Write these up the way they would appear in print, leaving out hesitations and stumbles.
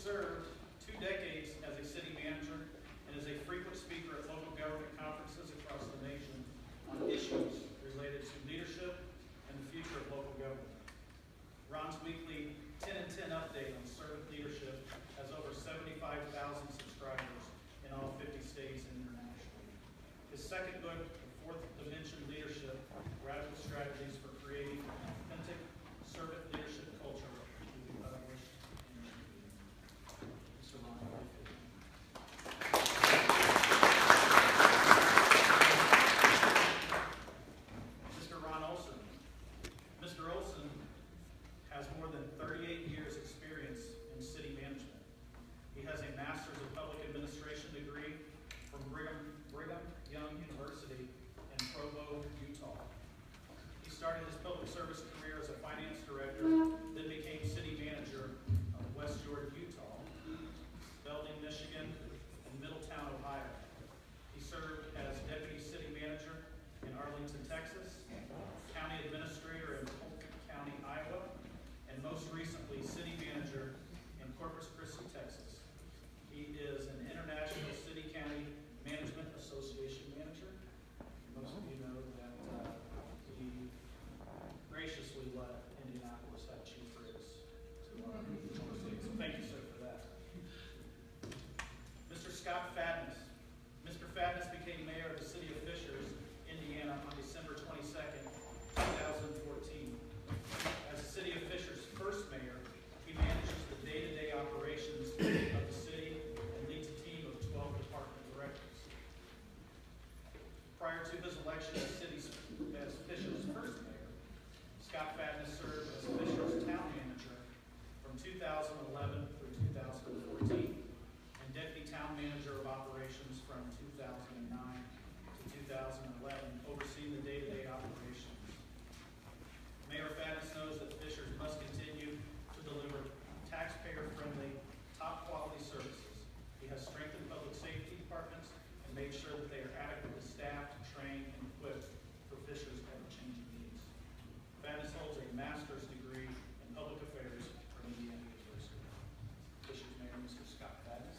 served 2 decades as a city manager and is a frequent speaker at local government conferences across the nation on issues related to leadership and the future of local government. Ron's weekly 10 and 10 update on servant leadership has over 75,000 subscribers in all 50 states and internationally. His second book, The Fourth Dimension Leadership, Radical Strategies for Creating an Authentic Servant Leadership Culture, will be published in Mr. Ron. Mr. Ron Olson. Mr. Olson has more than 38 years experience in city management. He has a Master's of Public Administration degree from Brigham Young University in Provo, Utah. He started his public service career as a finance director, then became city manager of West Jordan, Utah, Belding, Michigan, and Middletown, Ohio. He served as deputy city manager in Arlington, Texas, county administrator in Polk County, Iowa, and most recently, city manager in Corpus Christi, Texas. He is an International City County Management Association manager. Most of you know that he graciously let Indianapolis have chief ribs to our state. So thank you, sir, for that. Mr. Scott Fadness. Mr. Fadness became mayor of the city of Fishers, Indiana on December 22nd, 2014. As the city of Fishers' first mayor, he manages the day-to-day operations of the city and leads a team of 12 department directors. Prior to his election as Fishers' first mayor, Scott Fadness served as Fishers' town manager from 2011 through 2014 and deputy town manager of operations from 2009 to 2011, overseeing the day-to-day operations. Mayor Fadness knows that Fishers must continue to deliver taxpayer-friendly, top-quality services. He has strengthened public safety departments and made sure that they are adequately staffed, trained, and equipped for Fishers' ever-changing needs. Fadness holds a master's degree in public affairs from Indiana University. Fishers Mayor, Mr. Scott Fadness.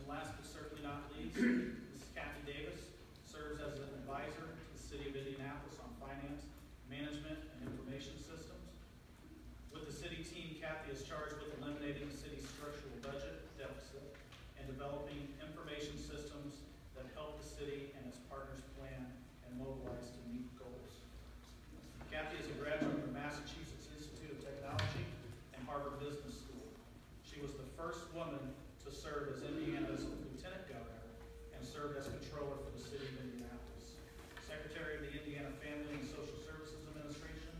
And last but certainly not least, Mrs. Kathy Davis serves as an advisor to the city of Indianapolis on finance, management, and information systems. With the city team, Kathy is charged with eliminating the city's structural budget deficit and developing information systems that help the city and its partners plan and mobilize to meet goals. Kathy is a graduate of the Massachusetts Institute of Technology and Harvard Business School. She was the first woman to serve as Indiana's lieutenant governor and served as controller for the city of Indianapolis, secretary of the Indiana Family and Social Services Administration,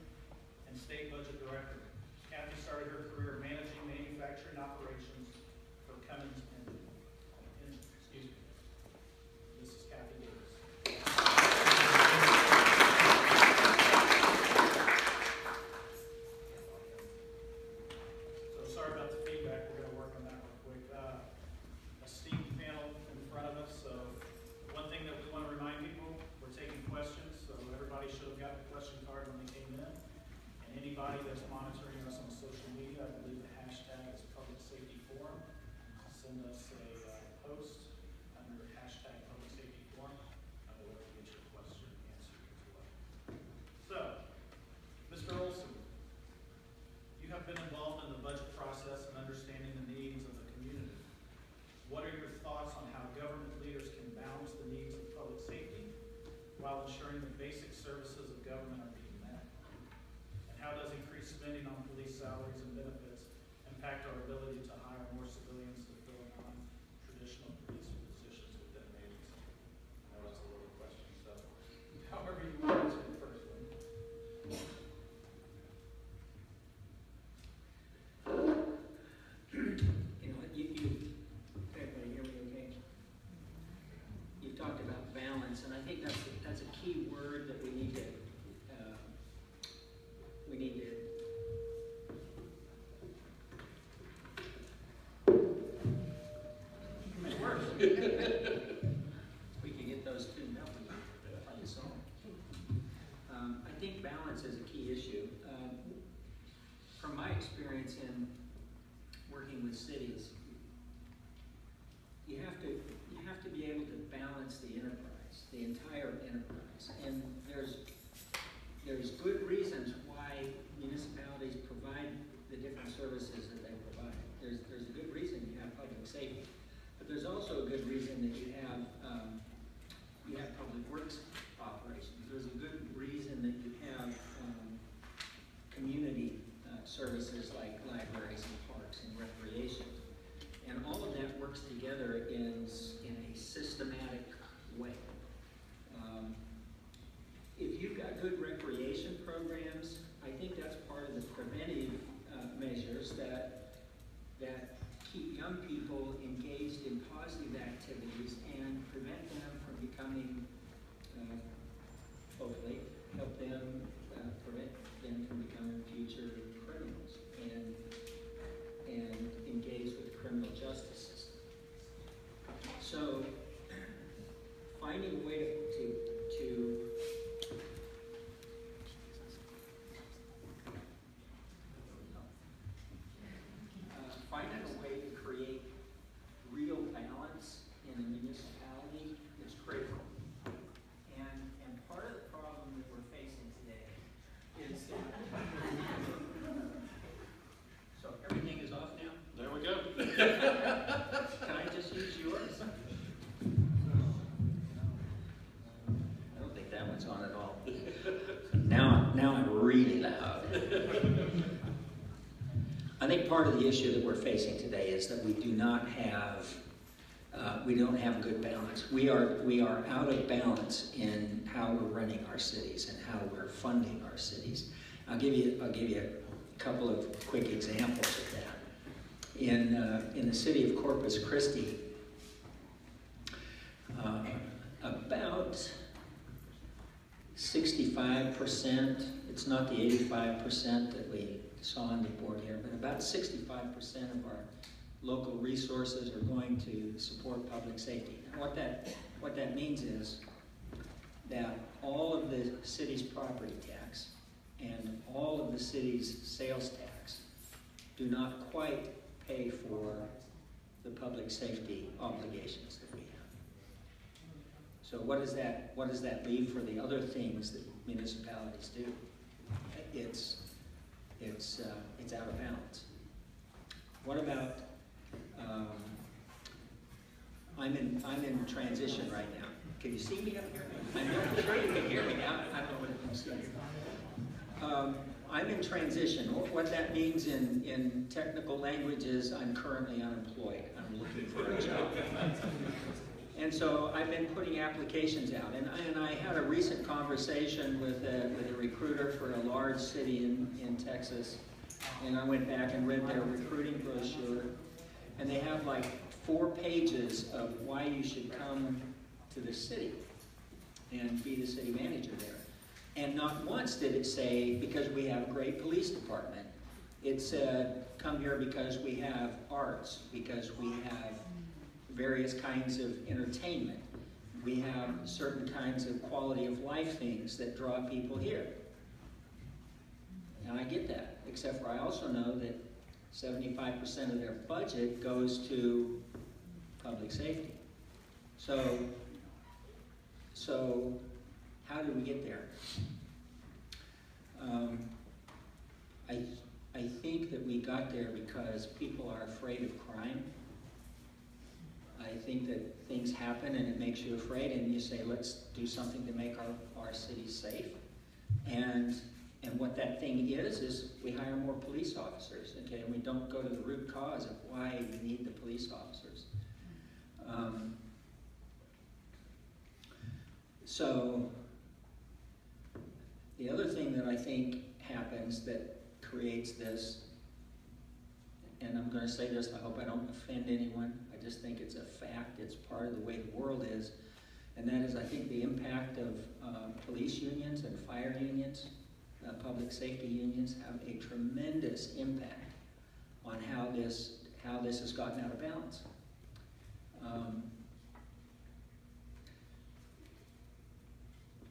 and state budget director. Kathy started her career managing manufacturing operations for Cummins This is Kathy Davis. So sorry about the feedback. We're going to work on that real quick. Esteemed panel in front of us. So one thing that we want to remind people, we're taking questions. So everybody should have got the question card when they came in. And anybody that's monitoring us on social media, I believe the hashtag is Public Safety Forum. Send us a post under hashtag Public Safety Forum. I will get your question answered as well. So, Mr. Olson, you have been involved in the budget process and understanding the needs of the community. What are your thoughts on how government leaders can balance the needs of public safety while ensuring the basic services of government are being met? And how does increased spending on police salaries and benefits impact our ability to hire more civilians to fill non-traditional police positions within an agency? I know that's a loaded question, so however you want to answer the first one. Everybody hear me okay? You talked about balance, and I think that's a key word that we need to we can get those tuned up by the song. I think balance is a key issue. services like libraries and parks and recreation. And all of that works together in a systematic way. If you've got good recreation programs, I think that's part of the preventive measures that keep young people engaged in positive activities and prevent them from becoming, hopefully, help them prevent them from becoming future criminals and engage with the criminal justice system. So, finding a way to finding a way to create real balance in a municipality is critical. And part of the problem that we're facing today is that so everything is off now? There we go. Can I just use yours? I don't think that one's on at all. Now I'm really loud. I think part of the issue that we're facing today is that we don't have good balance. We are out of balance in how we're running our cities and how we're funding our cities. I'll give you a couple of quick examples of that. In the city of Corpus Christi, about 65%, it's not the 85% that we saw on the board here, but about 65% of our local resources are going to support public safety. And what that means is that all of the city's property tax and all of the city's sales tax do not quite pay for the public safety obligations that we have. So what does that leave for the other things that municipalities do? It's out of balance. What about I'm in transition right now. Can you see me up here? I'm sure you can hear me now. I don't know what it means. I'm in transition. What that means in technical language is I'm currently unemployed. I'm looking for a job. And so I've been putting applications out. And I had a recent conversation with a recruiter for a large city in Texas. And I went back and read their recruiting brochure. And they have like 4 pages of why you should come to the city and be the city manager there. And not once did it say, because we have a great police department. It said, come here because we have arts, because we have various kinds of entertainment. We have certain kinds of quality of life things that draw people here. And I get that, except for I also know that 75% of their budget goes to public safety. So how did we get there? I think that we got there because people are afraid of crime. I think that things happen and it makes you afraid, and you say, let's do something to make our city safe. And what that thing is we hire more police officers, okay? And we don't go to the root cause of why we need the police officers. So the other thing that I think happens that creates this, and I'm going to say this, I hope I don't offend anyone, I just think it's a fact, it's part of the way the world is, and that is I think the impact of police unions and fire unions, public safety unions have a tremendous impact on how this has gotten out of balance.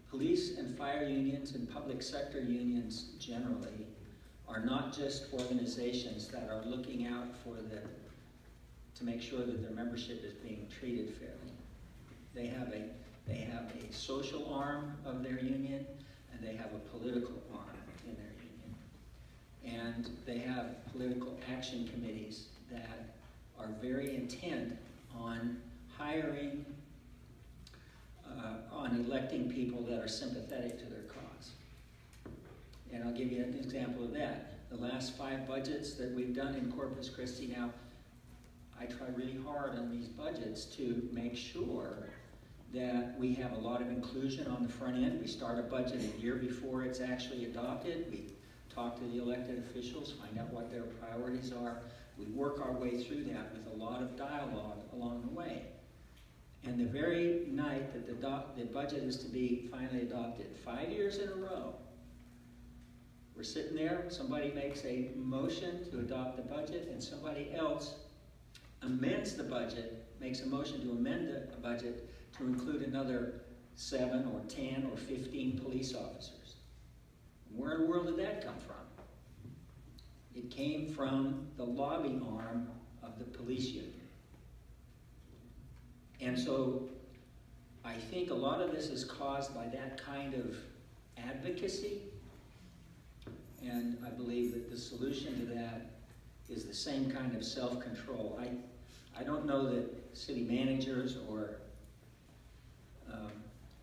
Police and fire unions and public sector unions generally are not just organizations that are looking out to make sure that their membership is being treated fairly. They have a social arm of their union, and they have a political arm in their union. And they have political action committees that are very intent on hiring, on electing people that are sympathetic to their cause. And I'll give you an example of that. the last 5 budgets that we've done in Corpus Christi. Now, I try really hard on these budgets to make sure that we have a lot of inclusion on the front end. We start a budget a year before it's actually adopted. We talk to the elected officials, find out what their priorities are. We work our way through that with a lot of dialogue along the way. And the very night that the budget is to be finally adopted, 5 years in a row, we're sitting there, somebody makes a motion to adopt the budget, and somebody else amends the budget, makes a motion to amend the budget to include another 7 or 10 or 15 police officers. Where in the world did that come from? It came from the lobby arm of the police union. And so I think a lot of this is caused by that kind of advocacy, and I believe that the solution to that is the same kind of self-control. I don't know that city managers or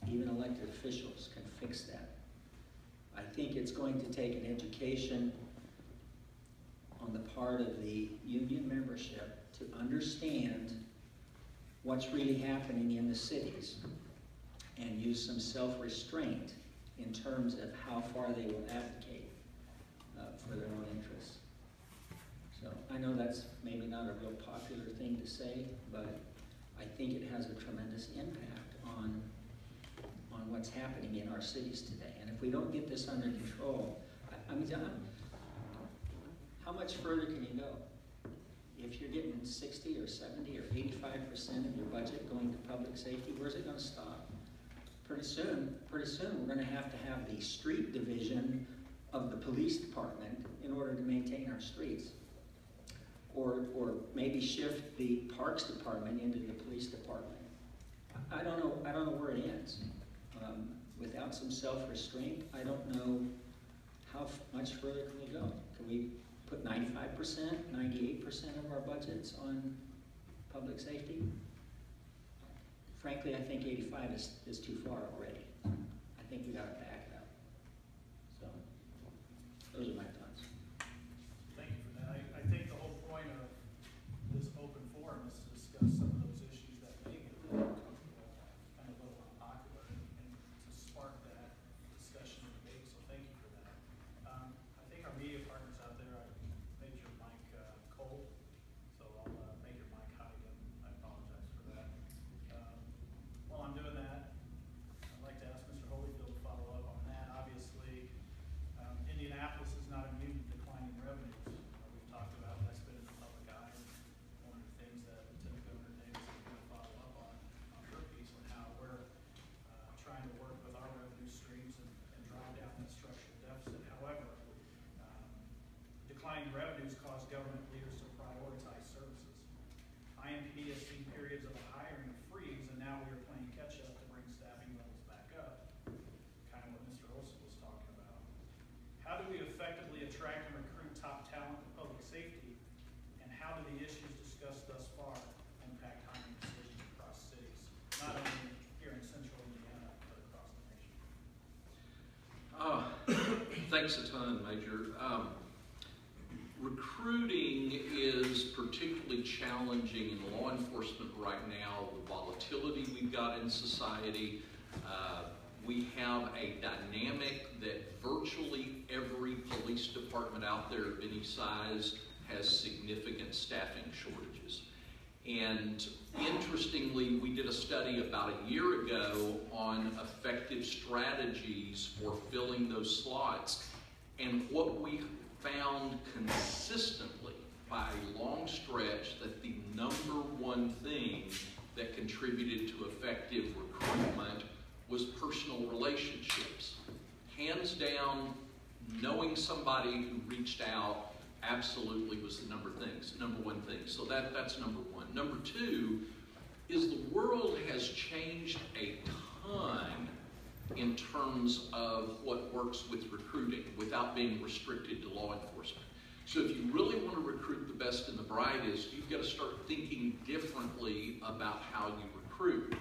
even elected officials can fix that. I think it's going to take an education on the part of the union membership to understand what's really happening in the cities and use some self-restraint in terms of how far they will advocate for their own interests. So I know that's maybe not a real popular thing to say, but I think it has a tremendous impact on what's happening in our cities today. And if we don't get this under control, I mean, how much further can you go? If you're getting 60 or 70 or 85% of your budget going to public safety, where's it going to stop? Pretty soon we're going to have the street division of the police department in order to maintain our streets. Or maybe shift the parks department into the police department. I don't know where it ends. Without some self-restraint, I don't know how much further can we go. Can we put 95%, 98% of our budgets on public safety? Frankly, I think 85 is too far already. I think we got to back it up. So, those are my thoughts. Thank you for that. I think the whole point of this open forum is to discuss some of those issues that may get a little uncomfortable, kind of a little unpopular, and to spark that discussion and debate. So thank you for that. I think our media partners out there, I made your mic cold, so I'll make your mic hot again. I apologize for that. While I'm doing that, I'd like to ask Mr. Holyfield to follow up on that. Obviously, Indianapolis is not immune to declining revenues. We've talked about that's been in the public eye. One of the things that Lieutenant Governor Davis is going to follow up on her piece on how we're trying to work with our revenue streams and drive down that structural deficit. However, declining revenues cause government leaders to prioritize services. IMPD has seen periods of a hiring freeze, and now we are playing catch-up to bring staffing levels back up. Kind of what Mr. Olson was talking about. How do we effectively attract and recruit top talent in public safety, and how do the issues discussed thus far impact hiring decisions across cities, not only here in central Indiana, but across the nation? Thanks a ton, Major. Recruiting is particularly challenging in law enforcement right now. The volatility we've got in society. We have a dynamic that virtually every police department out there of any size has significant staffing shortages. And interestingly, we did a study about a year ago on effective strategies for filling those slots. And what we found consistently by a long stretch that the number one thing that contributed to effective recruitment was personal relationships. Hands down, knowing somebody who reached out absolutely was the number one thing. So that's number one. Number two is the world has changed a ton in terms of what works with recruiting without being restricted to law enforcement. So if you really want to recruit the best and the brightest, you've got to start thinking differently about how you recruit.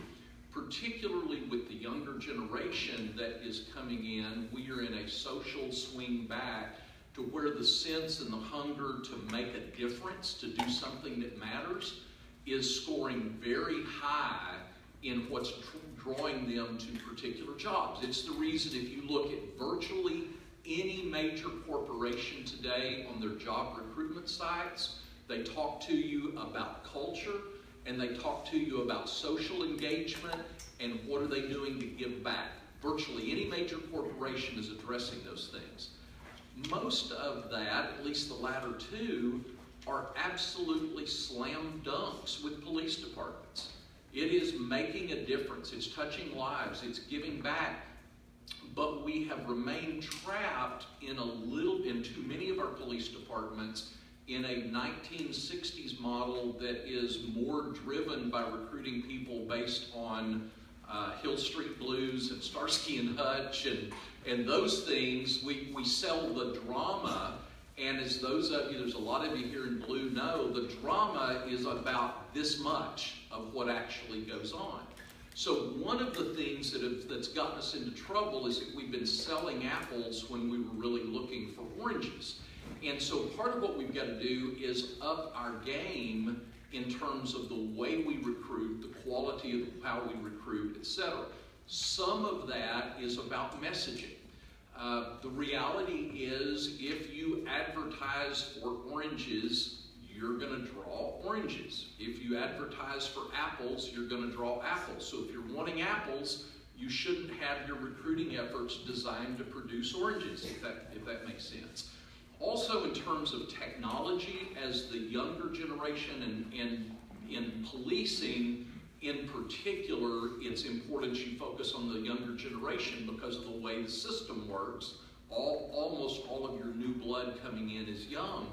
Particularly with the younger generation that is coming in, we are in a social swing back to where the sense and the hunger to make a difference, to do something that matters, is scoring very high in what's drawing them to particular jobs. It's the reason if you look at virtually any major corporation today on their job recruitment sites, they talk to you about culture, and they talk to you about social engagement, and what are they doing to give back. Virtually any major corporation is addressing those things. Most of that, at least the latter two, are absolutely slam dunks with police departments. It is making a difference. It's touching lives. It's giving back. But we have remained trapped in too many of our police departments in a 1960s model that is more driven by recruiting people based on Hill Street Blues and Starsky and Hutch and those things. We sell the drama, and as those of you, there's a lot of you here in blue know, the drama is about this much of what actually goes on. So one of the things that's gotten us into trouble is that we've been selling apples when we were really looking for oranges. And so part of what we've got to do is up our game in terms of the way we recruit, the quality of how we recruit, etc. Some of that is about messaging. The reality is if you advertise for oranges, you're going to draw oranges. If you advertise for apples, you're going to draw apples. So if you're wanting apples, you shouldn't have your recruiting efforts designed to produce oranges, if that makes sense. Also, in terms of technology, as the younger generation and in policing in particular, it's important you focus on the younger generation because of the way the system works. Almost all of your new blood coming in is young.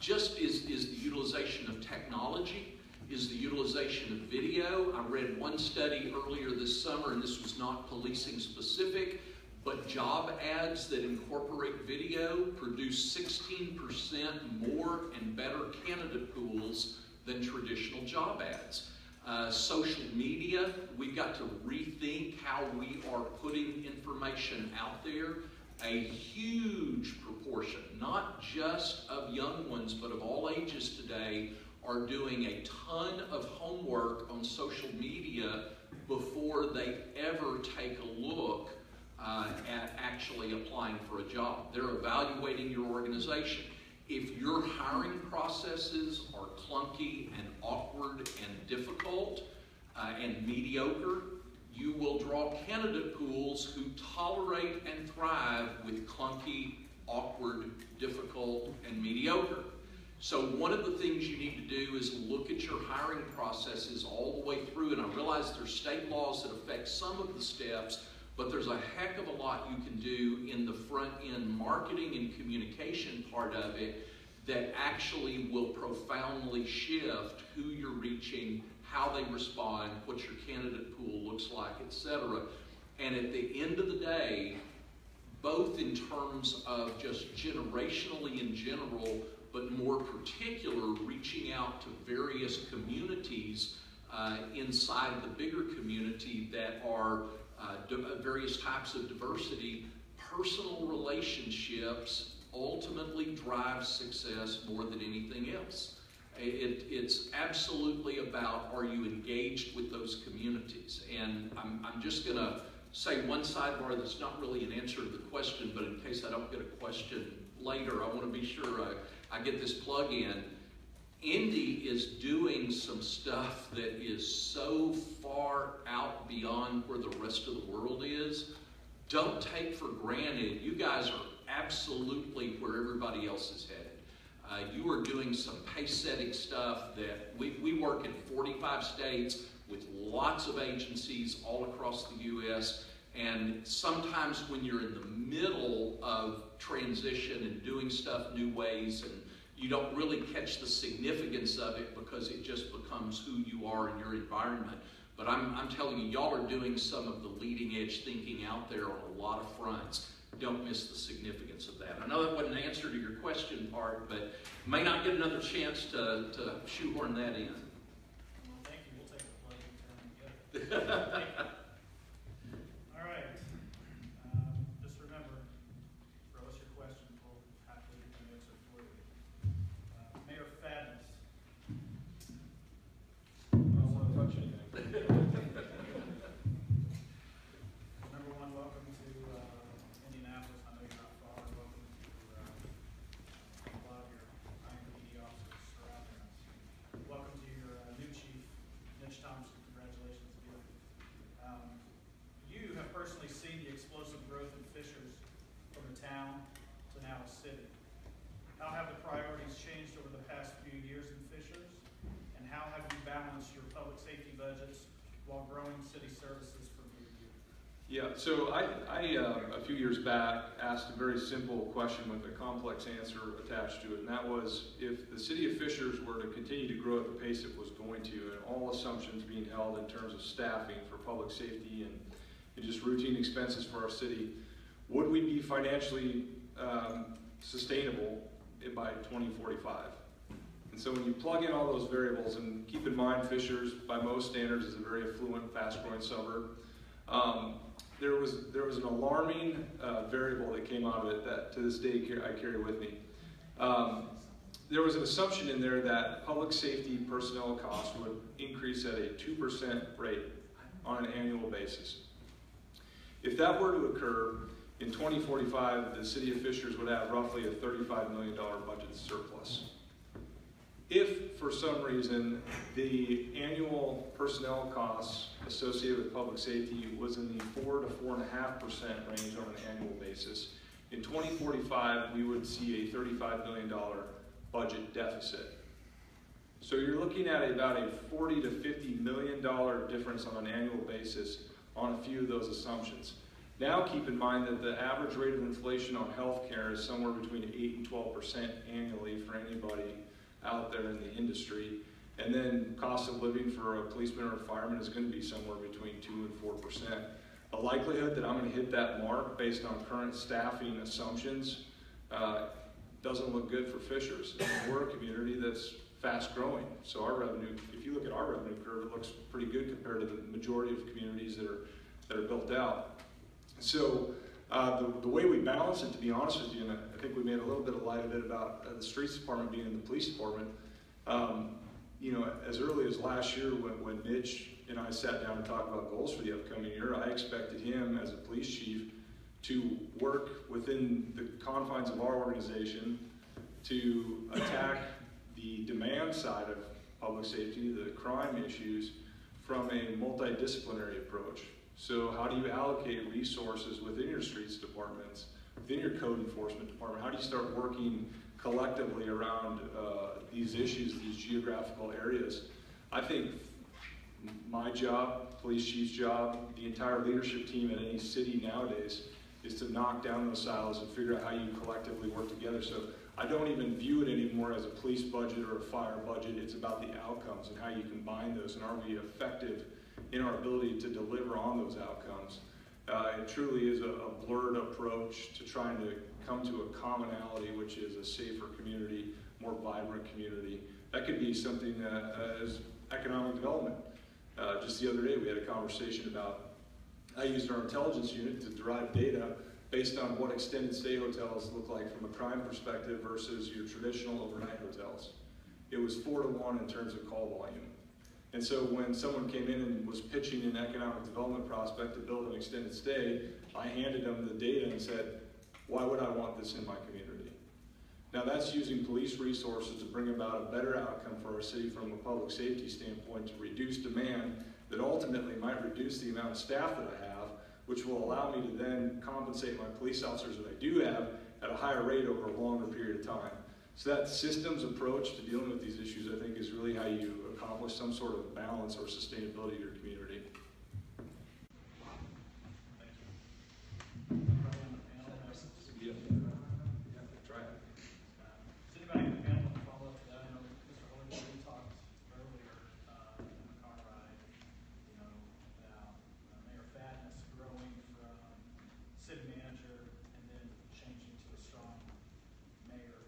Just is the utilization of technology, is the utilization of video. I read one study earlier this summer, and this was not policing specific, but job ads that incorporate video produce 16% more and better candidate pools than traditional job ads. Social media, we've got to rethink how we are putting information out there. A huge proportion, not just of young ones, but of all ages today, are doing a ton of homework on social media before they ever take a look at actually applying for a job. They're evaluating your organization. If your hiring processes are clunky and awkward and difficult and mediocre, you will draw candidate pools who tolerate and thrive with clunky, awkward, difficult, and mediocre. So one of the things you need to do is look at your hiring processes all the way through, and I realize there's state laws that affect some of the steps, but there's a heck of a lot you can do in the front-end marketing and communication part of it that actually will profoundly shift who you're reaching, how they respond, what your candidate pool looks like, etc. And at the end of the day, both in terms of just generationally in general, but more particular, reaching out to various communities inside the bigger community that are various types of diversity, personal relationships ultimately drive success more than anything else. It's absolutely about, are you engaged with those communities? And I'm just going to say one sidebar that's not really an answer to the question, but in case I don't get a question later, I want to be sure I get this plug in. Indy is doing some stuff that is so far out beyond where the rest of the world is. Don't take for granted, you guys are absolutely where everybody else is headed. You are doing some pace-setting stuff that we work in 45 states with lots of agencies all across the U.S., and sometimes when you're in the middle of transition and doing stuff new ways, and you don't really catch the significance of it because it just becomes who you are in your environment. But I'm telling you, y'all are doing some of the leading edge thinking out there on a lot of fronts. Don't miss the significance of that. I know that wasn't an answer to your question part, but may not get another chance to shoehorn that in. Well, thank you. We'll take the plug and turn together. All right. Just remember, how have the priorities changed over the past few years in Fishers? And how have you balanced your public safety budgets while growing city services from year to year? Yeah, so I a few years back asked a very simple question with a complex answer attached to it, and that was if the city of Fishers were to continue to grow at the pace it was going to, and all assumptions being held in terms of staffing for public safety and just routine expenses for our city, would we be financially sustainable by 2045? And so when you plug in all those variables, and keep in mind Fishers, by most standards, is a very affluent, fast-growing suburb, there was an alarming variable that came out of it that to this day I carry with me. There was an assumption in there that public safety personnel costs would increase at a 2% rate on an annual basis. If that were to occur, in 2045, the city of Fishers would have roughly a $35 million budget surplus. If, for some reason, the annual personnel costs associated with public safety was in the 4 to 4.5% range on an annual basis, in 2045, we would see a $35 million budget deficit. So you're looking at about a $40 to $50 million difference on an annual basis on a few of those assumptions. Now keep in mind that the average rate of inflation on healthcare is somewhere between 8 and 12% annually for anybody out there in the industry. And then cost of living for a policeman or a fireman is going to be somewhere between 2 and 4%. The likelihood that I'm going to hit that mark based on current staffing assumptions doesn't look good for Fishers. We're a community that's fast growing. So our revenue, if you look at our revenue curve, it looks pretty good compared to the majority of communities that are built out. So the way we balance it, to be honest with you, and I think we made a little bit of light of it about the streets department being in the police department, you know, as early as last year when Mitch and I sat down and talked about goals for the upcoming year, I expected him as a police chief to work within the confines of our organization to attack the demand side of public safety, the crime issues, from a multidisciplinary approach. So how do you allocate resources within your streets departments, within your code enforcement department? How do you start working collectively around these issues, these geographical areas? I think my job, police chief's job, the entire leadership team at any city nowadays is to knock down those silos and figure out how you collectively work together. So I don't even view it anymore as a police budget or a fire budget. It's about the outcomes and how you combine those, and are we effective in our ability to deliver on those outcomes. It truly is a blurred approach to trying to come to a commonality, which is a safer community, more vibrant community. That could be something as economic development. Just the other day we had a conversation about, I used our intelligence unit to derive data based on what extended stay hotels look like from a crime perspective versus your traditional overnight hotels. It was 4 to 1 in terms of call volume. And so when someone came in and was pitching an economic development prospect to build an extended stay, I handed them the data and said, why would I want this in my community? Now that's using police resources to bring about a better outcome for our city from a public safety standpoint, to reduce demand that ultimately might reduce the amount of staff that I have, which will allow me to then compensate my police officers that I do have at a higher rate over a longer period of time. So that systems approach to dealing with these issues, I think, is really how you accomplish some sort of balance or sustainability of your community. Thank you. Try it. Does anybody in the panel want to follow up to that? I know Mr. Hollingworth, we talked earlier in the car ride, you know, about Mayor Fadness growing from city manager and then changing to a strong mayor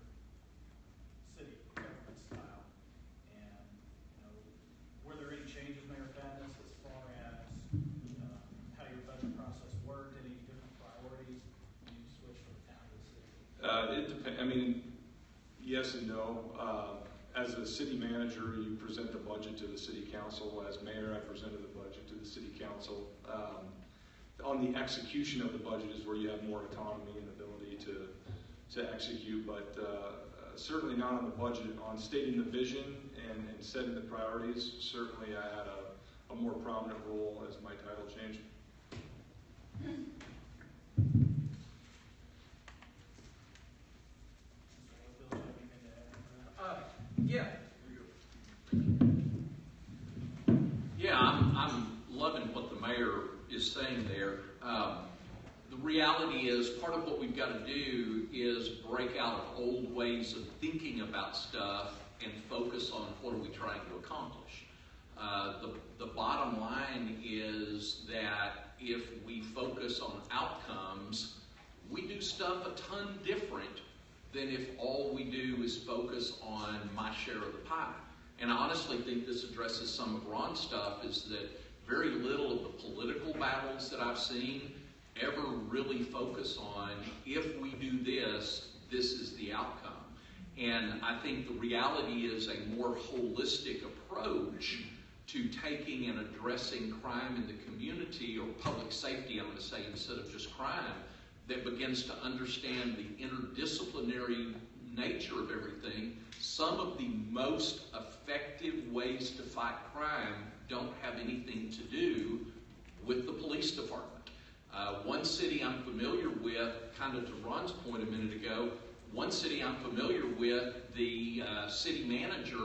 city government style. And, you know, were there any changes, Mayor Fadness, as far as how your budget process worked, any different priorities when you switched from town to the city? It depends. I mean, yes and no. As a city manager, you present the budget to the city council. As mayor, I presented the budget to the city council. On the execution of the budget is where you have more autonomy and ability to execute, but certainly not on the budget. On stating the vision and setting the priorities, certainly I had a more prominent role as my title changed. Bill, Yeah. Yeah, I'm loving what the mayor is saying there. The reality is part of what we've got to do is break out of old ways of thinking about stuff and focus on what are we trying to accomplish. The bottom line is that if we focus on outcomes, we do stuff a ton different than if all we do is focus on my share of the pie. And I honestly think this addresses some of Ron's stuff, is that very little of the political battles that I've seen ever really focus on, if we do this, this is the outcome. And I think the reality is a more holistic approach to taking and addressing crime in the community, or public safety, I'm going to say, instead of just crime, that begins to understand the interdisciplinary nature of everything. Some of the most effective ways to fight crime don't have anything to do with the police department. One city I'm familiar with, kind of to Ron's point a minute ago, one city I'm familiar with, the city manager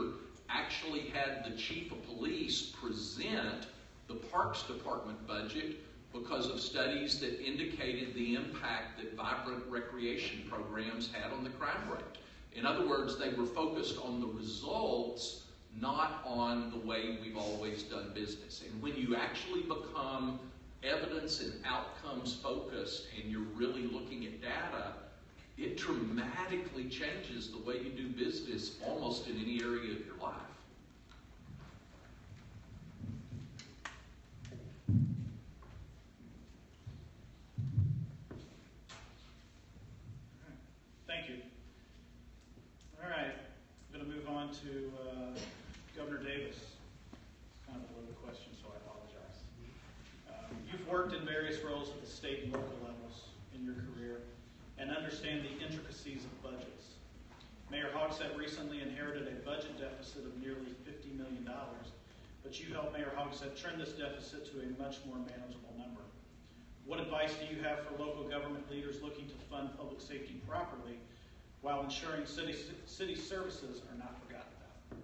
actually had the chief of police present the Parks Department budget because of studies that indicated the impact that vibrant recreation programs had on the crime rate. In other words, they were focused on the results, not on the way we've always done business. And when you actually become evidence and outcomes focused and you're really looking at data, it dramatically changes the way you do business almost in any area of your life. Thank you. All right, I'm going to move on to Governor Davis. Kind of a loaded question, so I apologize. You've worked in various roles at the state and local levels in your career and understand the intricacies of budgets. Mayor Hogsett recently inherited a budget deficit of nearly $50 million, but you helped Mayor Hogsett turn this deficit to a much more manageable number. What advice do you have for local government leaders looking to fund public safety properly while ensuring city services are not forgotten about?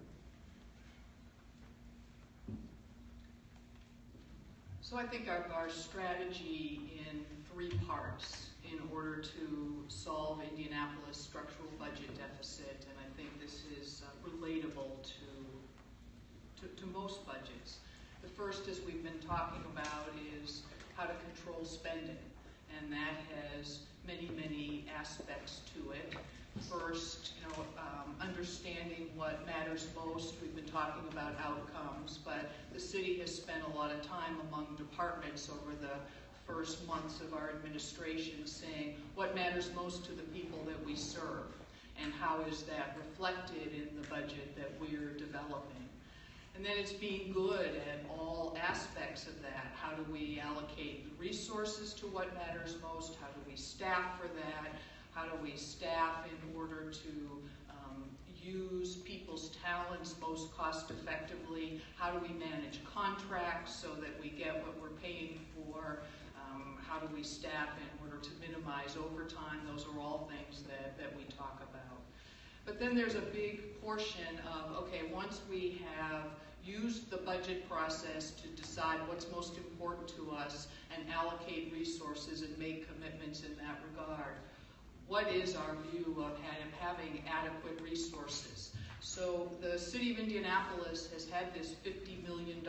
So I think our strategy in 3 parts in order to solve Indianapolis' structural budget deficit, and I think this is relatable to most budgets. The first, as we've been talking about, is how to control spending, and that has many aspects to it. First, understanding what matters most. We've been talking about outcomes, but the city has spent a lot of time among departments over the first months of our administration saying what matters most to the people that we serve, and how is that reflected in the budget that we're developing. And then it's being good at all aspects of that. How do we allocate the resources to what matters most? How do we staff for that? How do we staff in order to use people's talents most cost effectively? How do we manage contracts so that we get what we're paying for? How do we staff in order to minimize overtime? Those are all things that we talk about. But then there's a big portion of, okay, once we have used the budget process to decide what's most important to us and allocate resources and make commitments in that regard, what is our view of having adequate resources? So the city of Indianapolis has had this $50 million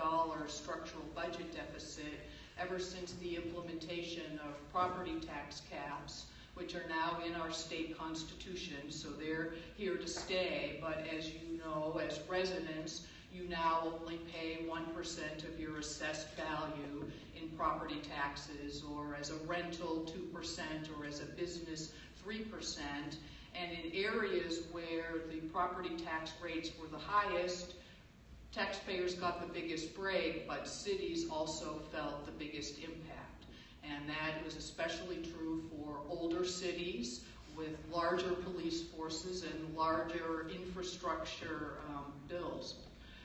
structural budget deficit ever since the implementation of property tax caps, which are now in our state constitution, so they're here to stay. But as you know, as residents, you now only pay 1% of your assessed value in property taxes, or as a rental 2%, or as a business 3%. And in areas where the property tax rates were the highest, taxpayers got the biggest break, but cities also felt the biggest impact. And that was especially true for older cities with larger police forces and larger infrastructure bills.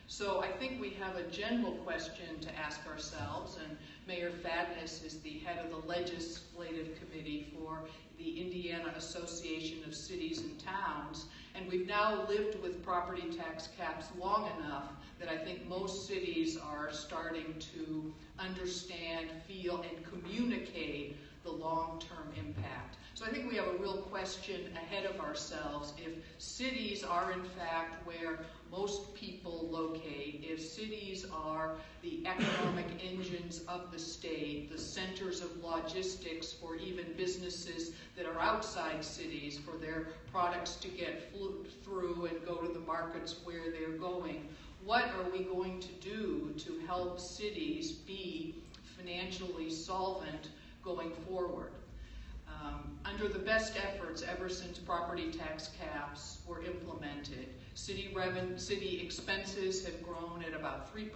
So I think we have a general question to ask ourselves, and Mayor Fadness is the head of the legislative committee for the Indiana Association of Cities and Towns, and we've now lived with property tax caps long enough that I think most cities are starting to understand, feel, and communicate the long-term impact. So I think we have a real question ahead of ourselves if cities are in fact where most people locate, if cities are the economic engines of the state, the centers of logistics for even businesses that are outside cities for their products to get through and go to the markets where they're going. What are we going to do to help cities be financially solvent going forward? Under the best efforts ever since property tax caps were implemented, city expenses have grown at about 3%,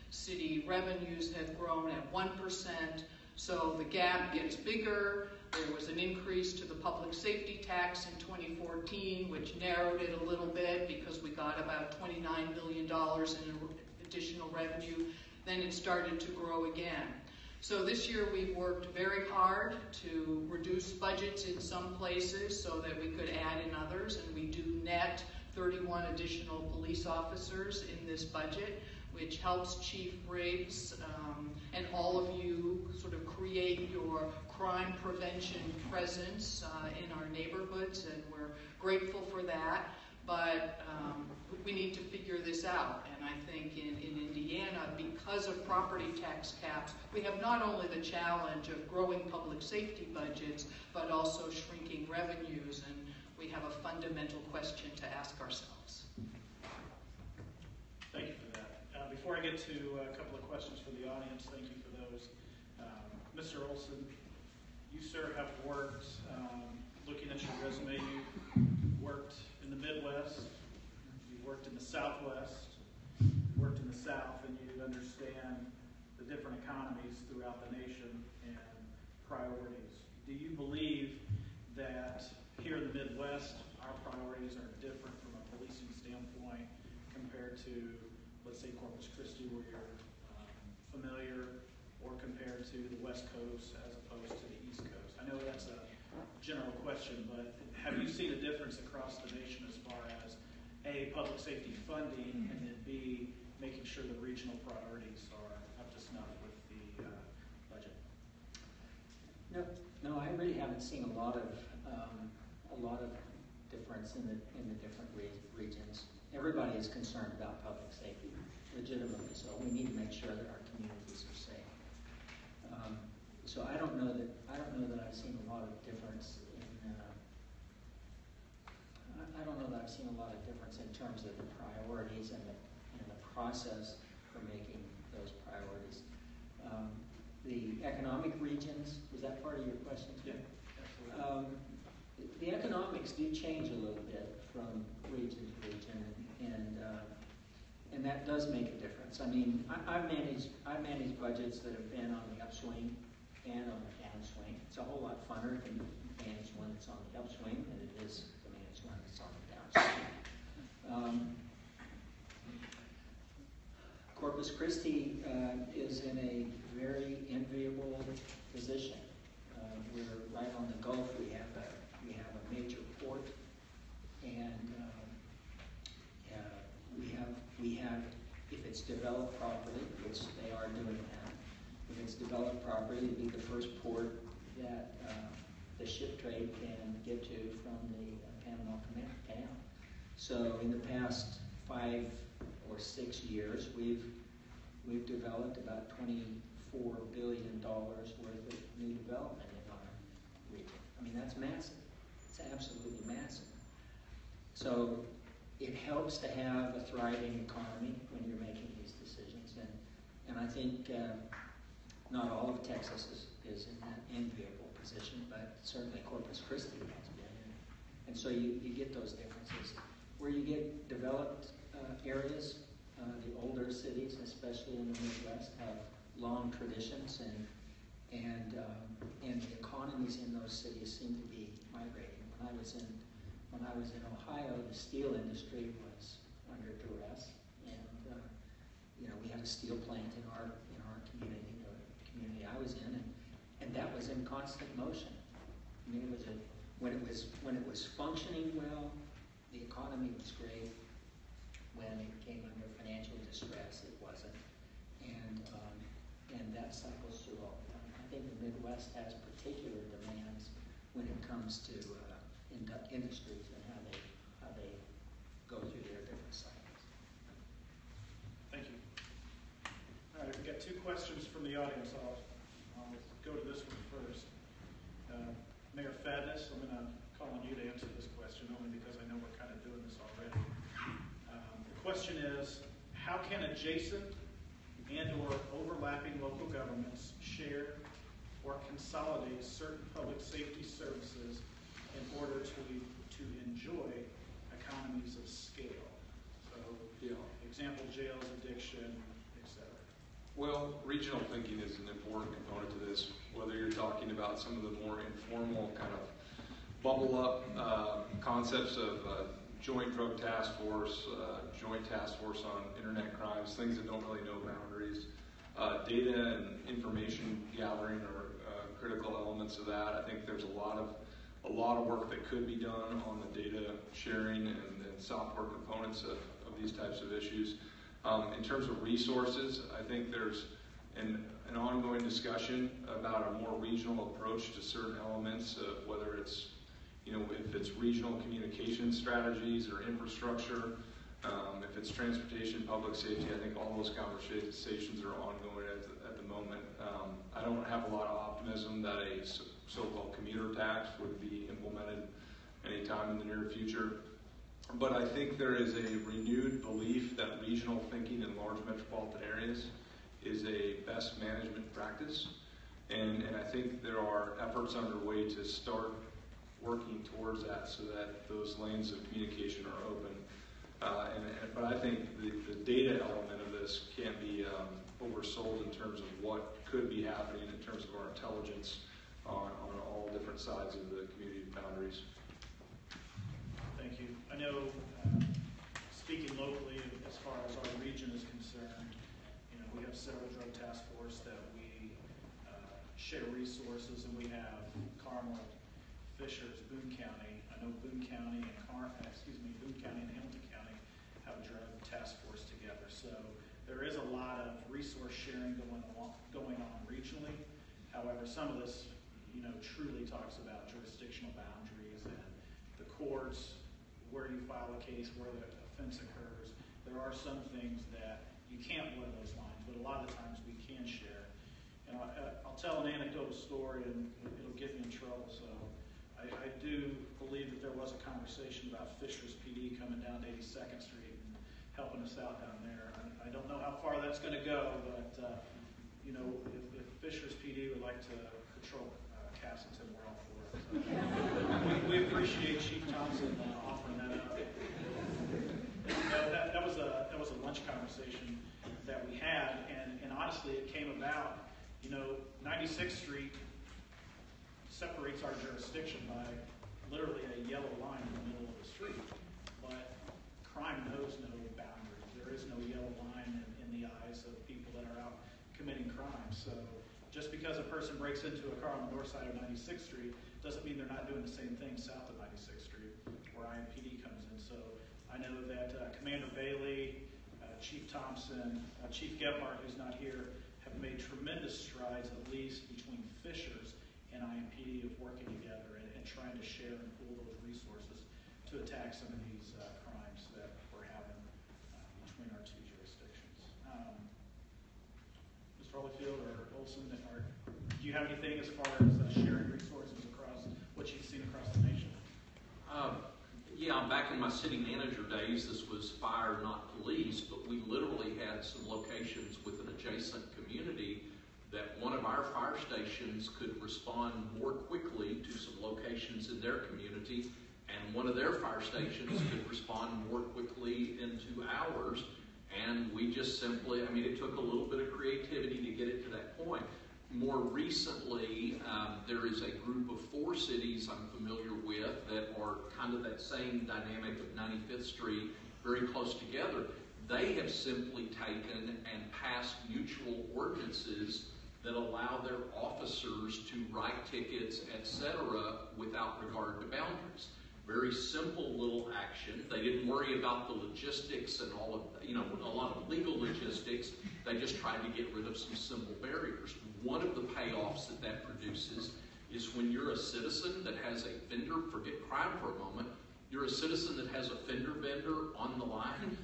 city revenues have grown at 1%, so the gap gets bigger. There was an increase to the public safety tax in 2014, which narrowed it a little bit because we got about $29 million in additional revenue. Then it started to grow again. So this year we've worked very hard to reduce budgets in some places so that we could add in others, and we do net 31 additional police officers in this budget, which helps Chief Briggs and all of you sort of create your crime prevention presence in our neighborhoods, and we're grateful for that. But we need to figure this out, and I think in Indiana, because of property tax caps, we have not only the challenge of growing public safety budgets, but also shrinking revenues, and we have a fundamental question to ask ourselves. Thank you for that. Before I get to a couple of questions from the audience, thank you for those. Mr. Olson, you, sir, have worked, looking at your resume, you worked in the Midwest, you worked in the Southwest, you worked in the South, and you understand the different economies throughout the nation and priorities. Do you believe that here in the Midwest, our priorities are different from a policing standpoint compared to, let's say, Corpus Christi, where you're familiar, or compared to the West Coast as opposed to the East Coast? I know that's a general question, but have you seen a difference across the nation as far as A, public safety funding, and then B, making sure the regional priorities are up to snuff with the budget? No, I really haven't seen a lot of difference in the different regions. Everybody is concerned about public safety, legitimately so. We need to make sure that our communities are safe. So I don't know that I've seen a lot of difference in. I don't know that I've seen a lot of difference in terms of the priorities and the process for making those priorities. The economic regions, was that part of your question too? Yeah, absolutely. The economics do change a little bit from region to region, and that does make a difference. I mean, I've managed budgets that have been on the upswing and on the downswing. It's a whole lot funner to manage one that's on the upswing than it is to manage one that's on the downswing. Corpus Christi is in a very enviable position. We're right on the Gulf. We have a major port, and we have, if it's developed properly, which they are doing that, if it's developed properly, it'd be the first port that the ship trade can get to from the Panama Canal. So in the past 5 or 6 years, we've developed about $24 billion worth of new development in our region. I mean, that's massive. It's absolutely massive. So it helps to have a thriving economy when you're making these decisions. And I think not all of Texas is in that enviable position, but certainly Corpus Christi has been. And so you get those differences. Where you get developed areas, the older cities, especially in the Midwest, have long traditions, and the economies in those cities seem to be migrating. When I was in Ohio, the steel industry was under duress, and we had a steel plant in our community, the community I was in, and that was in constant motion. I mean, when it was functioning well, the economy was great. When it came under financial distress, it wasn't, and that cycles through all the time. I think the Midwest has particular demands when it comes to industries and how they go through their different cycles. Thank you. All right, we've got two questions from the audience. I'll go to this one first. Mayor Fadness, I'm going to call on you to answer this question only because I know we're kind of doing this already. The question is, how can adjacent and or overlapping local governments share or consolidate certain public safety services in order to enjoy economies of scale? So, example, jails, addiction, etc. Well, regional thinking is an important component to this, whether you're talking about some of the more informal kind of bubble up concepts of joint drug task force, joint task force on internet crimes, things that don't really know boundaries. Data and information gathering are critical elements of that. I think there's a lot of work that could be done on the data sharing and software components of these types of issues. In terms of resources, I think there's an ongoing discussion about a more regional approach to certain elements of whether it's, if it's regional communication strategies or infrastructure, if it's transportation, public safety. I think all those conversations are ongoing at the moment. I don't have a lot of optimism that a so-called commuter tax would be implemented anytime in the near future. But I think there is a renewed belief that regional thinking in large metropolitan areas is a best management practice. And I think there are efforts underway to start working towards that so that those lanes of communication are open. But I think the data element of this can't be oversold in terms of what could be happening in terms of our intelligence on all different sides of the community boundaries. Thank you. I know, speaking locally, as far as our region is concerned, we have several drug task force that we share resources, and we have Carmel, Fishers, Boone County. I know Boone County and Boone County and Hamilton County have a drug task force together. So there is a lot of resource sharing going on regionally. However, some of this, truly talks about jurisdictional boundaries and the courts, where you file a case, where the offense occurs. There are some things that you can't blur those lines, but a lot of the times we can share. And I'll tell an anecdotal story, and it'll get me in trouble. So I do believe that there was a conversation about Fishers PD coming down to 82nd Street and helping us out down there. I don't know how far that's going to go, but if Fishers PD would like to patrol Castleton, we're all for it. So we appreciate Chief Thompson offering that up. That was a lunch conversation that we had, and honestly, it came about. 96th Street separates our jurisdiction by literally a yellow line in the middle of the street, but crime knows no boundaries. There is no yellow line in the eyes of people that are out committing crimes. So just because a person breaks into a car on the north side of 96th Street doesn't mean they're not doing the same thing south of 96th Street, where IUPUI comes in. So I know that Commander Bailey, Chief Thompson, Chief Gebhardt, who's not here, have made tremendous strides, at least between Fishers and IUPUI, of working together and trying to share and pool those resources to attack some of these crimes that we're having between our two jurisdictions. Mr. Holyfield or Olson, do you have anything as far as sharing resources across what you've seen across the nation? Yeah, back in my city manager days, this was fire, not police, but we literally had some locations with an adjacent community that one of our fire stations could respond more quickly to some locations in their community, and one of their fire stations could respond more quickly into ours. And we just simply, it took a little bit of creativity to get it to that point. More recently, there is a group of 4 cities I'm familiar with that are kind of that same dynamic of 95th Street, very close together. They have simply taken and passed mutual ordinances that allow their officers to write tickets, etc., without regard to boundaries. Very simple little action. They didn't worry about the logistics and all of, a lot of legal logistics. They just tried to get rid of some simple barriers. One of the payoffs that produces is when you're a citizen that has a fender, forget crime for a moment, you're a citizen that has a fender bender on the line,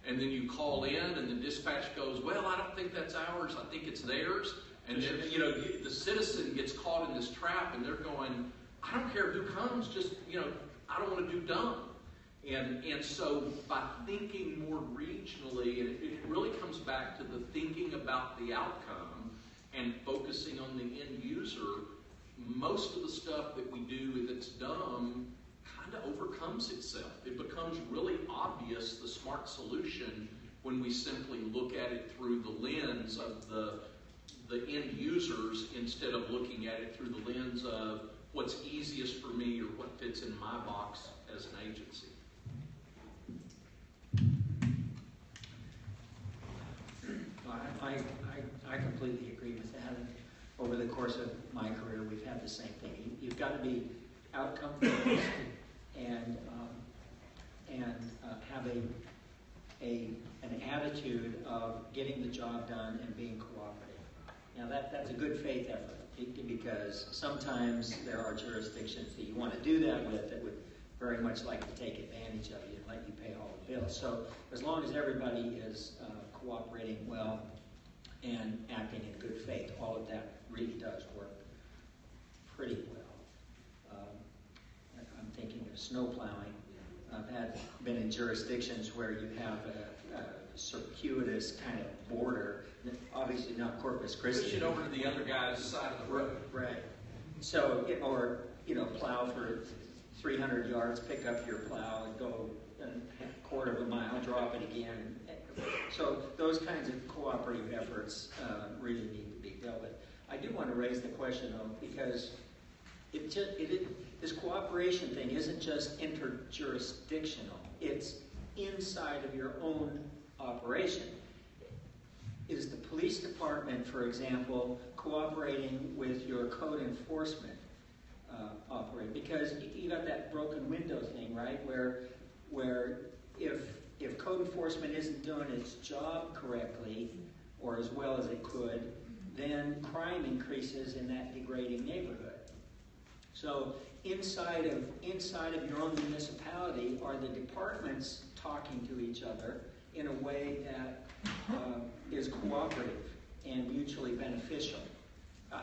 and then you call in and the dispatch goes, well, I don't think that's ours, I think it's theirs. And then, the citizen gets caught in this trap and they're going, I don't care who comes, just, I don't want to do dumb. And so by thinking more regionally, and it really comes back to the thinking about the outcome and focusing on the end user, most of the stuff that we do that's dumb kind of overcomes itself. It becomes really obvious, the smart solution, when we simply look at it through the lens of the end users instead of looking at it through the lens of what's easiest for me or what fits in my box as an agency. I completely agree with that. Over the course of my career, we've had the same thing. You've got to be outcome focused and have an attitude of getting the job done and being cooperative. Now that's a good faith effort, because sometimes there are jurisdictions that you want to do that with that would very much like to take advantage of you and let you pay all the bills. So as long as everybody is cooperating well and acting in good faith, all of that really does work pretty well. I'm thinking of snow plowing. I've been in jurisdictions where you have a circuitous kind of border, obviously not Corpus Christi. Push it over to the other guy's side of the road. Right. So, or plow for 300 yards, pick up your plow and go a quarter of a mile, drop it again. So those kinds of cooperative efforts really need to be dealt with. I do want to raise the question, though, because this cooperation thing isn't just interjurisdictional. It's inside of your own operation. Is the police department, for example, cooperating with your code enforcement operator? Because you got that broken window thing, right? Where if code enforcement isn't doing its job correctly or as well as it could, then crime increases in that degrading neighborhood. So inside of your own municipality, are the departments talking to each other in a way that is cooperative and mutually beneficial? I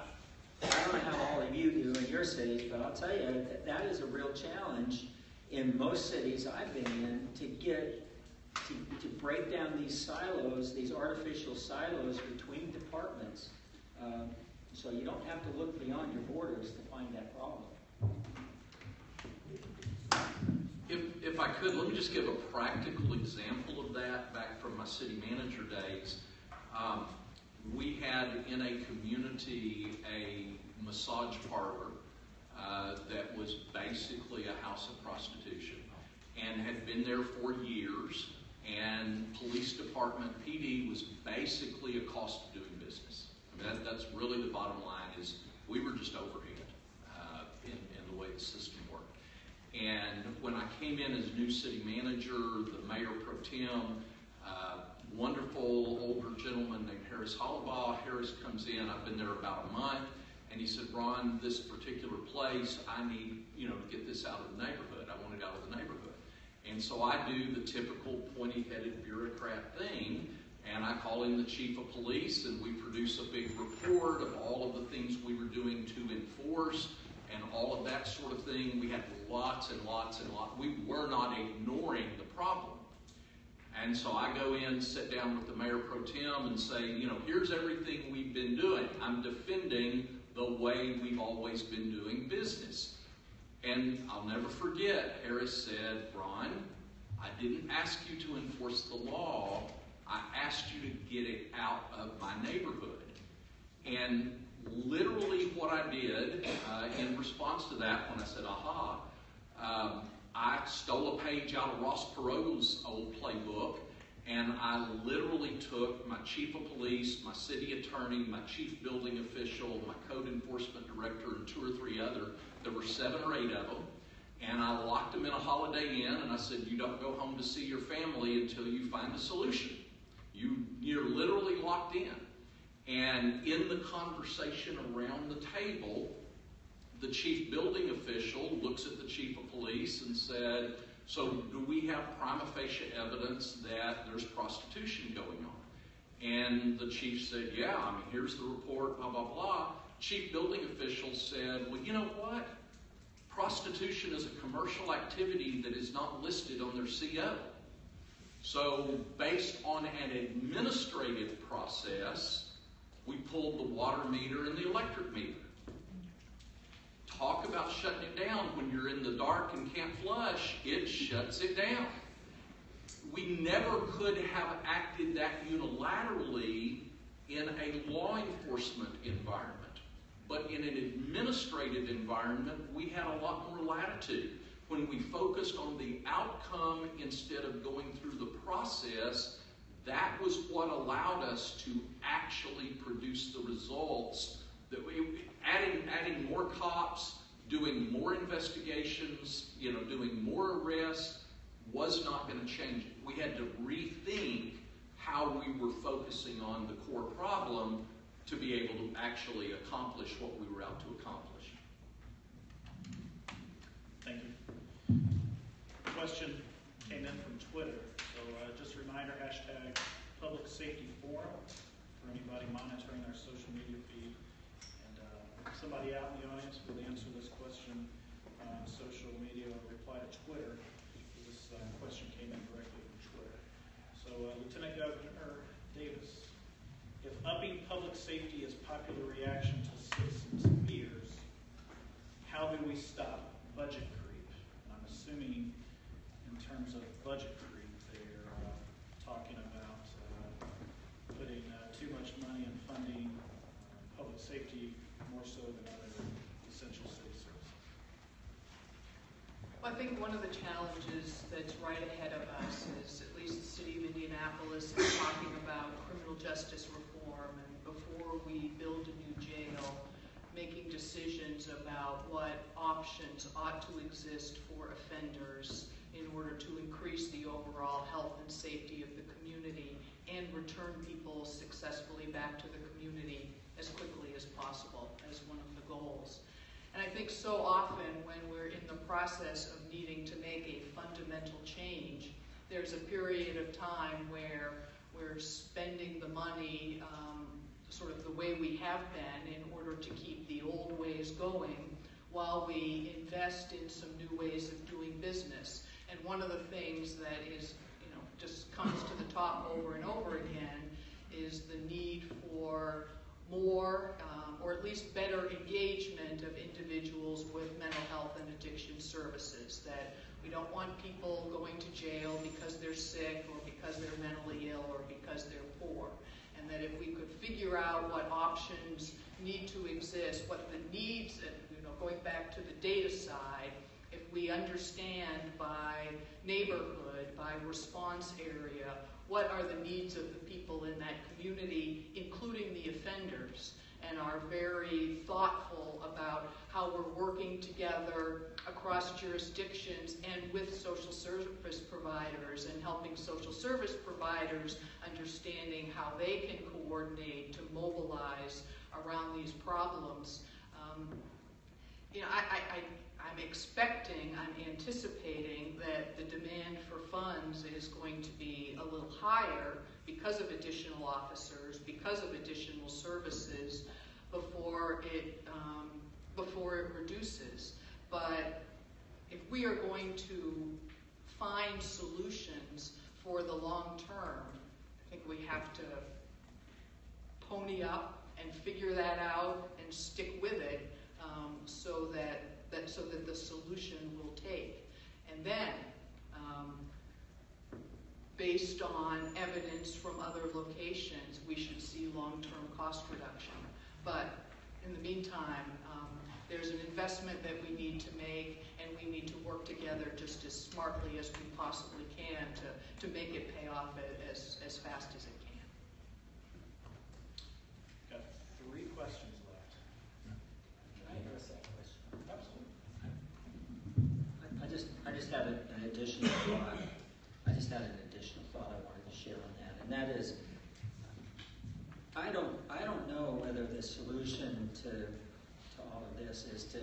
don't know how all of you do in your cities, but I'll tell you that is a real challenge in most cities I've been in to break down these silos, these artificial silos between departments. So you don't have to look beyond your borders to find that problem. If I could, let me just give a practical example of that back from my city manager days. We had in a community a massage parlor that was basically a house of prostitution and had been there for years, and police department PD was basically a cost of doing business. I mean, that's really the bottom line, is we were just overhead in the way the system worked. And when I came in as new city manager, the mayor pro tem, wonderful older gentleman named Harris Hollabaugh. Harris comes in, I've been there about a month, and he said, Ron, this particular place, I need, to get this out of the neighborhood. I want it out of the neighborhood. And so I do the typical pointy-headed bureaucrat thing, and I call in the chief of police, and we produce a big report of all of the things we were doing to enforce and all of that sort of thing. We had lots and lots and lots. We were not ignoring the problem. And so I go in, sit down with the mayor pro tem and say, here's everything we've been doing. I'm defending the way we've always been doing business. And I'll never forget, Harris said, Ron, I didn't ask you to enforce the law. I asked you to get it out of my neighborhood. And literally what I did in response to that, when I said, aha, I stole a page out of Ross Perot's old playbook, And I literally took my chief of police, my city attorney, my chief building official, my code enforcement director, and 2 or 3 other. There were 7 or 8 of them. And I locked them in a Holiday Inn, and I said, you don't go home to see your family until you find a solution. You're literally locked in. And in the conversation around the table, the chief building official looks at the chief of police and said, so do we have prima facie evidence that there's prostitution going on? And the chief said, yeah, I mean, here's the report, blah, blah, blah. Chief building official said, well, you know what? Prostitution is a commercial activity that is not listed on their CO. So based on an administrative process, we pulled the water meter and the electric meter. Talk about shutting it down when you're in the dark and can't flush, it shuts it down. We never could have acted that unilaterally in a law enforcement environment. But in an administrative environment, we had a lot more latitude. When we focused on the outcome instead of going through the process, that was what allowed us to actually produce the results. That adding more cops, doing more investigations, doing more arrests was not going to change it. We had to rethink how we were focusing on the core problem to be able to actually accomplish what we were out to accomplish. Thank you. Question came in from Twitter. So just a reminder, hashtag Public Safety Forum for anybody monitoring our social media feed. And somebody out in the audience will answer this question on social media or reply to Twitter. This question came in directly from Twitter. So Lieutenant Governor Davis, if upping public safety is popular reaction to citizens' fears, how do we stop budget creep? And I'm assuming in terms of budget creep, they're talking about putting too much money and funding public safety more so than other essential city services. Well, I think one of the challenges that's right ahead of us is, at least the city of Indianapolis is talking about criminal justice reform, and before we build a new jail, making decisions about what options ought to exist for offenders in order to increase the overall health and safety of the community and return people successfully back to the community as quickly as possible as one of the goals. And I think so often when we're in the process of needing to make a fundamental change, there's a period of time where we're spending the money sort of the way we have been in order to keep the old ways going while we invest in some new ways of doing business. And one of the things that is, just comes to the top over and over again is the need for more or at least better engagement of individuals with mental health and addiction services. That we don't want people going to jail because they're sick or because they're mentally ill or because they're poor. And that if we could figure out what options need to exist, what the needs, and going back to the data side, if we understand by neighborhood, by response area, what are the needs of the people in that community, including the offenders, and are very thoughtful about how we're working together across jurisdictions and with social service providers, and helping social service providers understanding how they can coordinate to mobilize around these problems. I'm anticipating that the demand for funds is going to be a little higher because of additional officers, because of additional services, before it reduces. But if we are going to find solutions for the long term, I think we have to pony up and figure that out and stick with it, so that the solution will take. And then, based on evidence from other locations, we should see long-term cost reduction. But in the meantime, there's an investment that we need to make, and we need to work together just as smartly as we possibly can to make it pay off as fast as it can. Got 3 questions left. Can I address that question? Absolutely. I just had an additional thought. I just had an additional thought I wanted to share on that, and that is, I don't know whether the solution to all of this is to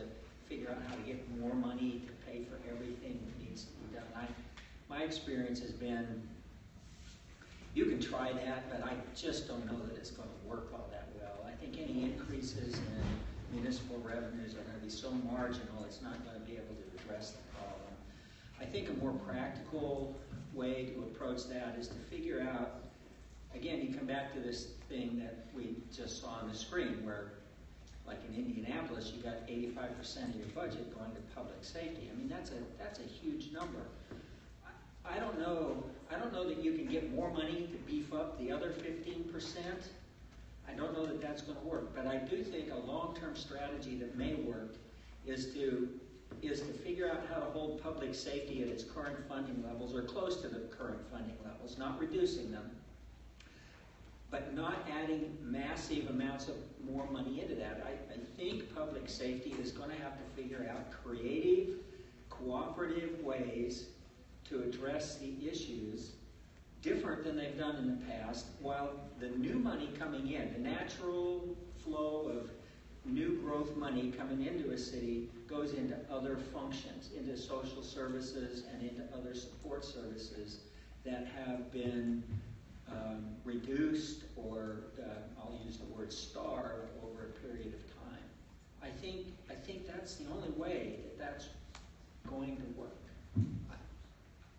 figure out how to get more money to pay for everything that needs to be done. My experience has been, you can try that, but I just don't know that it's going to work all that well. I think any increases in municipal revenues are going to be so marginal, it's not going to be able to address the problem. I think a more practical way to approach that is to figure out, again, you come back to this thing that we just saw on the screen where, like in Indianapolis, you got 85% of your budget going to public safety. I mean, that's a huge number. I don't know that you can get more money to beef up the other 15%. I don't know that that's going to work, but I do think a long-term strategy that may work is to figure out how to hold public safety at its current funding levels or close to the current funding levels, not reducing them, but not adding massive amounts of more money into that. I think public safety is going to have to figure out creative, cooperative ways to address the issues different than they've done in the past, while the new money coming in, the natural flow of new growth money coming into a city goes into other functions, into social services and into other support services that have been reduced or, I'll use the word starved, over a period of time. I think that's the only way that that's going to work.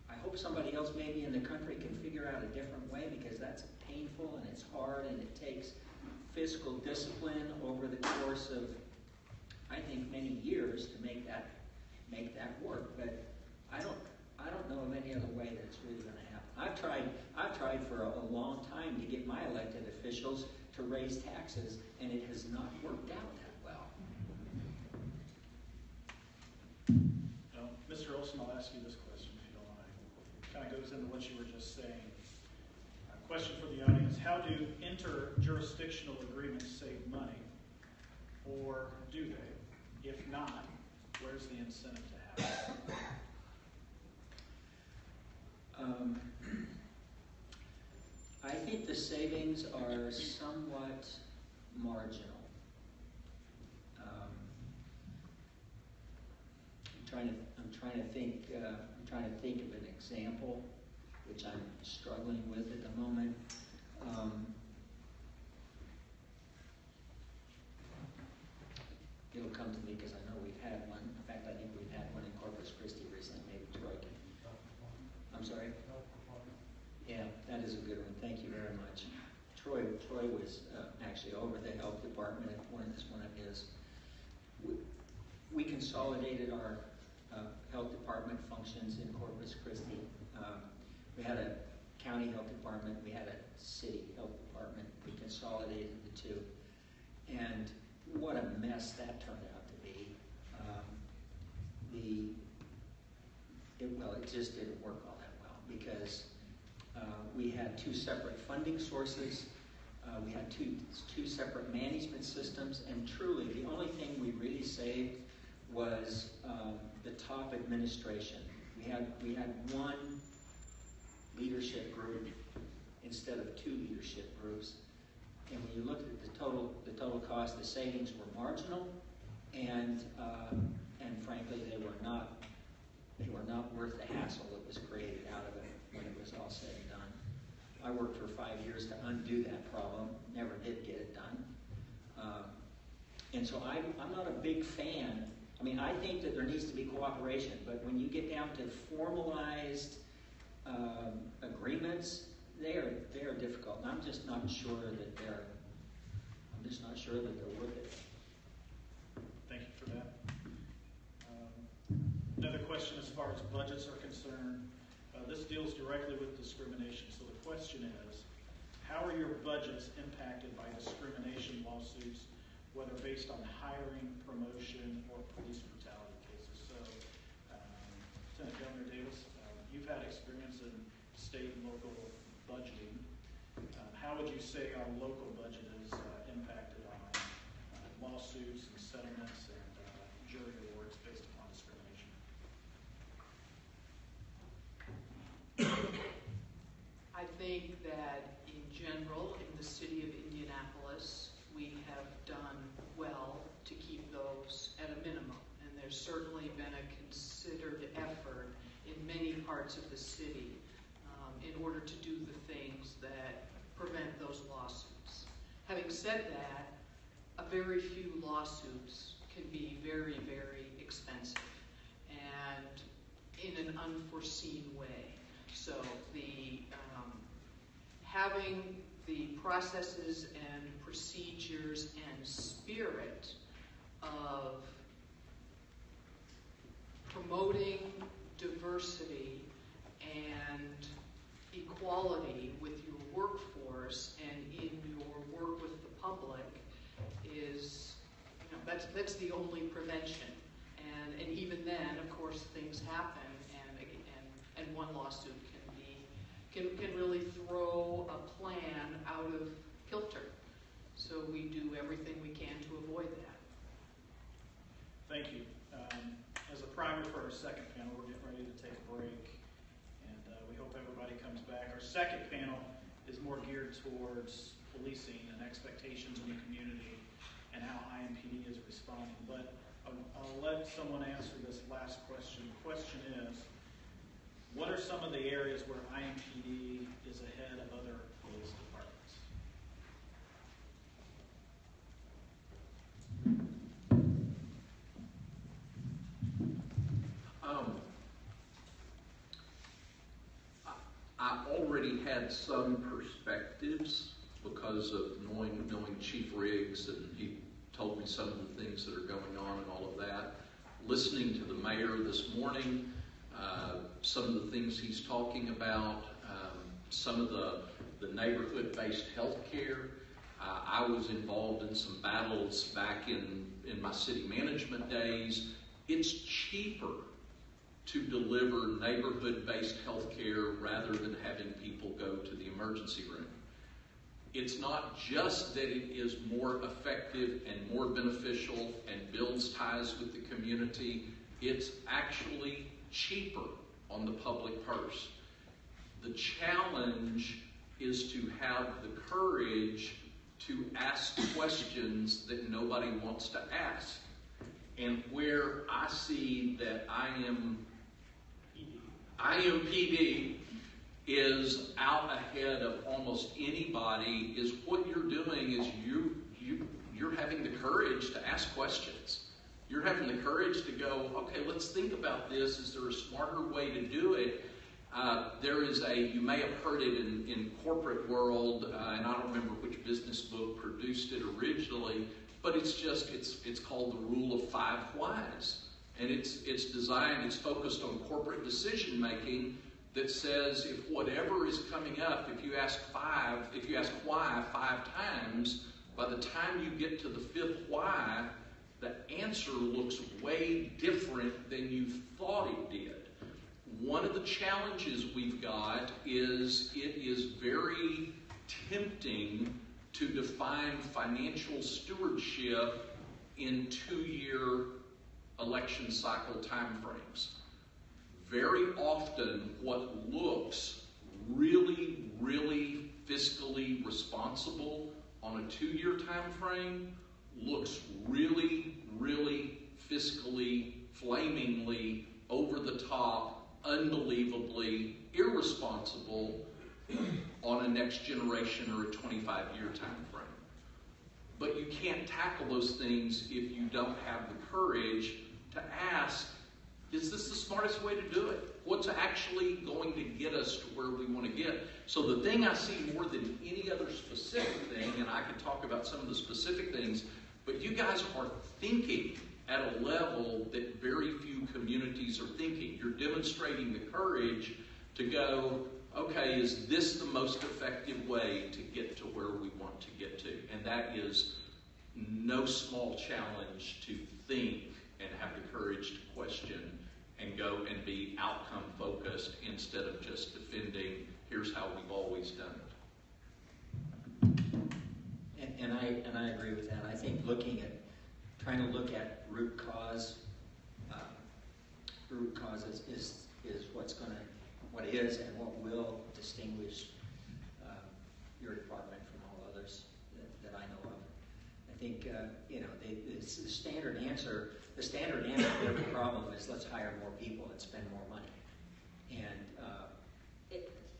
I hope somebody else maybe in the country can figure out a different way, because that's painful and it's hard and it takes fiscal discipline over the course of, I think, many years to make that work. But I don't know of any other way that's really going to happen. I've tried for a long time to get my elected officials to raise taxes, and it has not worked out that well. Now, Mr. Olson, I'll ask you this question, if you don't mind. It kind of goes into what you were just saying. A question for the audience: how do interjurisdictional agreements save money, or do they? If not, where's the incentive to have it? I think the savings are somewhat marginal. I'm trying to think of an example, which I'm struggling with at the moment. It'll come to me because I know we've had one. In fact, I think we've had one in Corpus Christi recently. Maybe Troy can. I'm sorry? Yeah, that is a good one. Thank you very much. Troy was actually over the health department at one of his. We consolidated our health department functions in Corpus Christi. We had a county health department. We had a city health department. We consolidated the two. And what a mess that turned out to be. It just didn't work all that well, because we had 2 separate funding sources. We had two separate management systems, and truly the only thing we really saved was the top administration. We had one leadership group instead of 2 leadership groups. And when you looked at the total cost, the savings were marginal, and frankly, they were not worth the hassle that was created out of it when it was all said and done. I worked for 5 years to undo that problem, never did get it done. And so I'm not a big fan. I mean, I think that there needs to be cooperation, but when you get down to formalized agreements, they are difficult. And I'm just not sure that they're worth it. Thank you for that. Another question as far as budgets are concerned. This deals directly with discrimination. So the question is, how are your budgets impacted by discrimination lawsuits whether based on hiring, promotion, or police brutality cases. So, Lieutenant Governor Davis, you've had experience in state and local budgeting. How would you say our local budget is impacted on lawsuits and settlements and jury awards based upon discrimination? I think that in general, in the city of Indianapolis, we have done well to keep those at a minimum. And there's certainly been a considered effort in many parts of the city in order to do the things that prevent those lawsuits. Having said that, a very few lawsuits can be very, very expensive and in an unforeseen way. So having the processes and procedures and spirit of promoting diversity and equality with your workforce and in your work with the public is, that's the only prevention. And even then, of course, things happen, and one lawsuit can really throw a plan out of kilter. So we do everything we can to avoid that. Thank you. As a primer for our second panel, we're getting ready to take a break, and we hope everybody comes back. Our second panel is more geared towards policing and expectations in the community and how IMPD is responding. But I'll let someone answer this last question. The question is, what are some of the areas where IMPD is ahead of other police departments? I already had some perspectives because of knowing Chief Riggs, and he told me some of the things that are going on and all of that. Listening to the mayor this morning, some of the things he's talking about, some of the neighborhood-based health care. I was involved in some battles back in my city management days. It's cheaper to deliver neighborhood-based health care rather than having people go to the emergency room. It's not just that it is more effective and more beneficial and builds ties with the community, it's actually cheaper on the public purse. The challenge is to have the courage to ask questions that nobody wants to ask. And where I see that IUPUI is out ahead of almost anybody is what you're doing is you're having the courage to ask questions. You're having the courage to go, okay, let's think about this. Is there a smarter way to do it? There is you may have heard it in corporate world, and I don't remember which business book produced it originally, but it's called the rule of 5 whys. And it's focused on corporate decision making that says if whatever is coming up, if you ask why 5 times, by the time you get to the 5th why, the answer looks way different than you thought it did. One of the challenges we've got is it is very tempting to define financial stewardship in 2-year election cycle timeframes. Very often what looks really, really fiscally responsible on a 2-year time frame looks really, really fiscally, flamingly, over the top, unbelievably irresponsible on a next generation or a 25-year time frame. But you can't tackle those things if you don't have the courage to ask, is this the smartest way to do it? What's actually going to get us to where we want to get? So the thing I see more than any other specific thing, and I can talk about some of the specific things, but you guys are thinking at a level that very few communities are thinking. You're demonstrating the courage to go, okay, is this the most effective way to get to where we want to get to? And that is no small challenge to think and have the courage to question and go and be outcome focused instead of just defending, here's how we've always done it. And I agree with that. I think trying to look at root causes is what is and what will distinguish your department from all others that I know of. I think it's the standard answer. The standard answer to every problem is let's hire more people and spend more money, and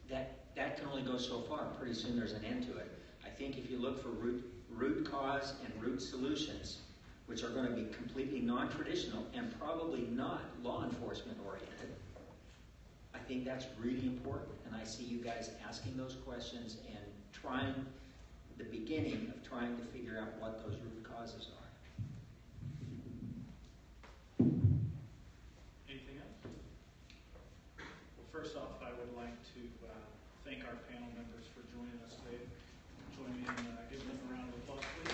that can only go so far. Pretty soon there's an end to it. I think if you look for root cause and root solutions, which are going to be completely non-traditional and probably not law enforcement oriented, I think that's really important. And I see you guys asking those questions and the beginning of trying to figure out what those root causes are. Anything else? Well, first off, I would like to thank our panel members for joining us today. Join me in giving them a round of applause, please.